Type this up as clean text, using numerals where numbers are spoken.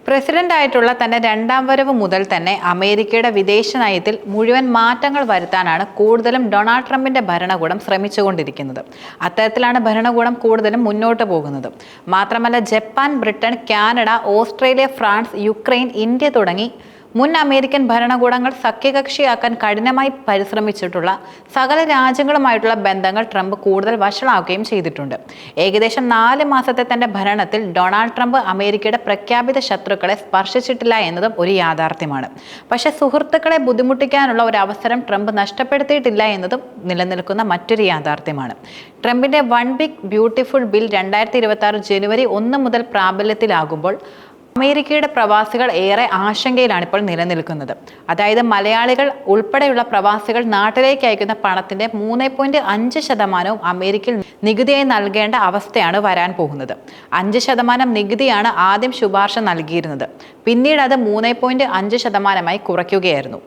പ്രസിഡന്റായിട്ടുള്ള തന്റെ രണ്ടാം വരവ് മുതൽ തന്നെ അമേരിക്കയുടെ വിദേശ നയത്തിൽ മുഴുവൻ മാറ്റങ്ങൾ വരുത്താനാണ് കൂടുതലും ഡൊണാൾഡ് ട്രംപിന്റെ ഭരണകൂടം ശ്രമിച്ചുകൊണ്ടിരിക്കുന്നത്. അത്തരത്തിലാണ് ഭരണകൂടം കൂടുതലും മുന്നോട്ട് പോകുന്നത്. മാത്രമല്ല, Japan, Britain, Canada, Australia, France, Ukraine, India തുടങ്ങി മുൻ അമേരിക്കൻ ഭരണകൂടങ്ങൾ സഖ്യകക്ഷിയാക്കാൻ കഠിനമായി പരിശ്രമിച്ചിട്ടുള്ള സകല രാജ്യങ്ങളുമായിട്ടുള്ള ബന്ധങ്ങൾ ട്രംപ് കൂടുതൽ വഷളാക്കുകയും ചെയ്തിട്ടുണ്ട്. ഏകദേശം 4 മാസത്തെ തന്റെ ഭരണത്തിൽ ഡൊണാൾഡ് ട്രംപ് അമേരിക്കയുടെ പ്രഖ്യാപിത ശത്രുക്കളെ സ്പർശിച്ചിട്ടില്ല എന്നതും ഒരു യാഥാർത്ഥ്യമാണ്. പക്ഷേ സുഹൃത്തുക്കളെ ബുദ്ധിമുട്ടിക്കാനുള്ള ഒരു അവസരം ട്രംപ് നഷ്ടപ്പെടുത്തിയിട്ടില്ല എന്നതും നിലനിൽക്കുന്ന മറ്റൊരു യാഥാർത്ഥ്യമാണ്. ട്രംപിന്റെ വൺ ബിഗ് ബ്യൂട്ടിഫുൾ ബിൽ 2026 ജനുവരി 1 മുതൽ പ്രാബല്യത്തിലാകുമ്പോൾ അമേരിക്കയുടെ പ്രവാസികൾ ഏറെ ആശങ്കയിലാണ് ഇപ്പോൾ നിലനിൽക്കുന്നത്. അതായത് മലയാളികൾ ഉൾപ്പെടെയുള്ള പ്രവാസികൾ നാട്ടിലേക്ക് അയക്കുന്ന പണത്തിന്റെ 3.5% അമേരിക്കയിൽ നികുതിയായി നൽകേണ്ട അവസ്ഥയാണ് വരാൻ പോകുന്നത്. 5% നികുതിയാണ് ആദ്യം ശുപാർശ നൽകിയിരുന്നത്. പിന്നീട് അത് 3.5% കുറയ്ക്കുകയായിരുന്നു.